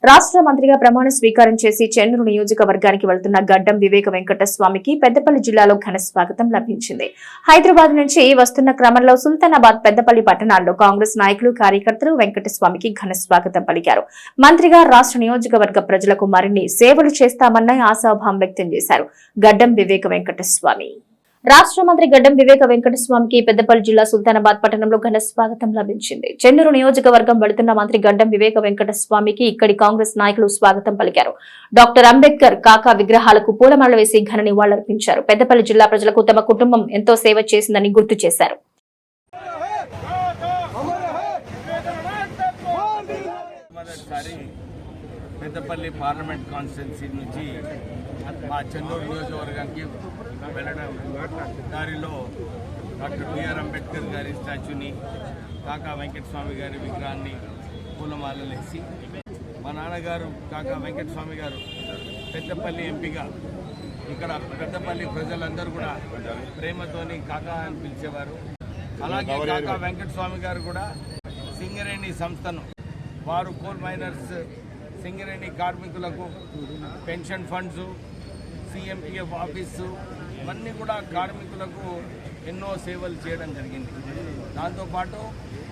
రాష్ట్ర మంత్రిగా ప్రమాణ స్వీకారం చేసి చెన్నూరు నియోజకవర్గానికి వెళ్తున్న గడ్డం వివేక వెంకటస్వామికి పెద్దపల్లి జిల్లాలో ఘన స్వాగతం లభించింది. హైదరాబాద్ నుంచి వస్తున్న క్రమంలో సుల్తానాబాద్, పెద్దపల్లి పట్టణాల్లో కాంగ్రెస్ నాయకులు, కార్యకర్తలు వెంకటస్వామికి ఘన స్వాగతం పలికారు. మంత్రిగా రాష్ట్ర నియోజకవర్గ ప్రజలకు మరిన్ని సేవలు చేస్తామన్న ఆశాభావం వ్యక్తం చేశారు గడ్డం వివేక వెంకటస్వామి. రాష్ట్ర మంత్రి గడ్డం వివేక వెంకటస్వామికి పెద్దపల్లి జిల్లా సుల్తానాబాద్ పట్టణంలో ఘన స్వాగతం లభించింది. చెన్నూరు నియోజకవర్గం వెళుతున్న మంత్రి గడ్డం వివేక వెంకటస్వామికి ఇక్కడి కాంగ్రెస్ నాయకులు స్వాగతం పలికారు. డాక్టర్ అంబేద్కర్ కాకా విగ్రహాలకు పూలమాల వేసి ఘన నివాళులర్పించారు. పెద్దపల్లి జిల్లా ప్రజలకు తమ కుటుంబం ఎంతో సేవ చేసిందని గుర్తు చేశారు. పెద్దపల్లి పార్లమెంట్ కాన్స్టిట్యున్సీ నుంచి మా చెన్నూరు నియోజకవర్గానికి వెళ్ళడం దారిలో డాక్టర్ బిఆర్ అంబేద్కర్ గారి స్టాచ్యూని, కాకా వెంకటస్వామి గారి విగ్రహాన్ని పూలమాలలు వేసి, మా నాన్నగారు కాకా వెంకటస్వామి గారు పెద్దపల్లి ఎంపీగా ఇక్కడ పెద్దపల్లి ప్రజలందరూ కూడా ప్రేమతోని కాకా అని పిలిచేవారు. అలాగే కాకా వెంకటస్వామి గారు కూడా సింగరేణి సంస్థను, వారు కోల్ మైనర్స్ సింగరేణి కార్మికులకు పెన్షన్ ఫండ్స్, సిఎంపిఎఫ్ ఆఫీసు ఇవన్నీ కూడా కార్మికులకు ఎన్నో సేవలు చేయడం జరిగింది. దాంతోపాటు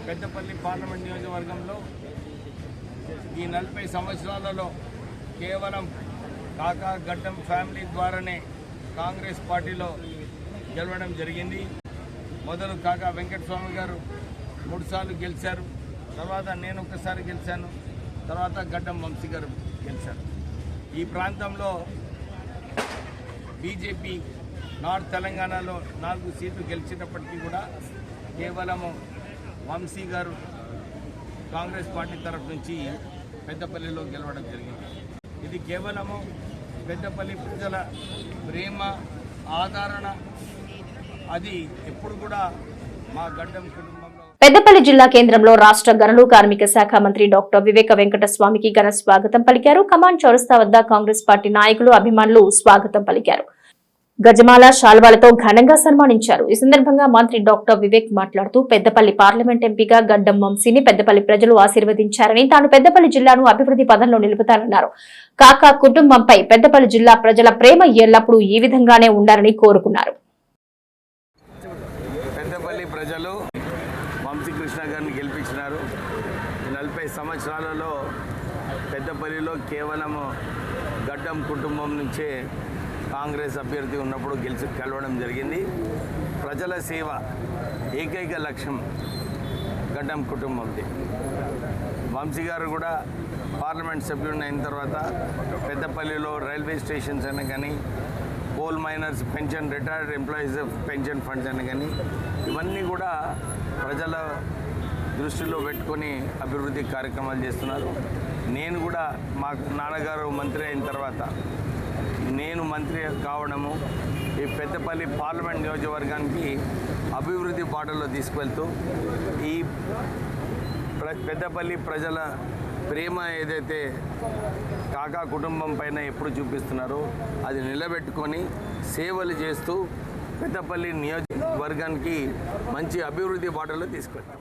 పెద్దపల్లి పార్లమెంట్ నియోజకవర్గంలో ఈ 40 సంవత్సరాలలో కేవలం కాకా గడ్డం ఫ్యామిలీ ద్వారానే కాంగ్రెస్ పార్టీలో గెలవడం జరిగింది. మొదలు కాకా వెంకటస్వామి గారు 3 సార్లు గెలిచారు, తర్వాత నేను ఒకసారి గెలిచాను, తర్వాత గడ్డం వంశీ గారు గెలిచారు. ఈ ప్రాంతంలో బీజేపీ నార్త్ తెలంగాణలో 4 సీట్లు గెలిచినప్పటికీ కూడా కేవలము వంశీ గారు కాంగ్రెస్ పార్టీ తరఫు నుంచి పెద్దపల్లిలో గెలవడం జరిగింది. ఇది కేవలము పెద్దపల్లి ప్రజల ప్రేమ, ఆదరణ, అది ఎప్పుడు కూడా మా గడ్డం కుటుంబంలో. పెద్దపల్లి జిల్లా కేంద్రంలో రాష్ట్ర గనులు కార్మిక శాఖ మంత్రి డాక్టర్ వివేక వెంకటస్వామికి ఘన స్వాగతం పలికారు. కమాండ్ చౌరస్తా వద్ద కాంగ్రెస్ పార్టీ నాయకులు, అభిమానులు స్వాగతం పలికారు. గజమాల, శాల్వాలతో ఘనంగా సన్మానించారు. ఈ సందర్భంగా మంత్రి డాక్టర్ వివేక్ మాట్లాడుతూ పెద్దపల్లి పార్లమెంట్ ఎంపీగా గడ్డం వంశీని పెద్దపల్లి ప్రజలు ఆశీర్వదించారని, తాను పెద్దపల్లి జిల్లాను అభివృద్ధి పదంలో నిలుపుతానన్నారు. కాకా కుటుంబంపై పెద్దపల్లి జిల్లా ప్రజల ప్రేమ ఎల్లప్పుడూ ఈ విధంగానే ఉండాలని కోరుకున్నారు. పెద్దపల్లి ప్రజలు వంశీ కృష్ణ గారిని గెలిపించినారు. 40 సంవత్సరాలలో పెద్దపల్లిలో కేవలం గడ్డం కుటుంబం నుంచే కాంగ్రెస్ అభ్యర్థి ఉన్నప్పుడు గెలవడం జరిగింది. ప్రజల సేవ ఏకైక లక్ష్యం గడ్డం కుటుంబంది. వంశీ గారు కూడా పార్లమెంట్ సభ్యుడిని అయిన తర్వాత పెద్దపల్లిలో రైల్వే స్టేషన్స్ అయినా కానీ, coal miners pension, retired employees pension funds అయినా కానీ, ఇవన్నీ కూడా ప్రజల దృష్టిలో పెట్టుకొని అభివృద్ధి కార్యక్రమాలు చేస్తున్నారు. నేను కూడా మా నాన్నగారు మంత్రి అయిన తర్వాత నేను మంత్రి కావడము ఈ పెద్దపల్లి పార్లమెంట్ నియోజకవర్గానికి అభివృద్ధి బాటలో తీసుకువెళ్తూ ఈ పెద్దపల్లి ప్రజల ప్రేమ ఏదైతే కాకా కుటుంబం పైన ఎప్పుడు చూపిస్తున్నారో అది నిలబెట్టుకొని సేవలు చేస్తూ పెద్దపల్లి నియోజకవర్గానికి మంచి అభివృద్ధి బాటలో తీసుకెళ్తాం.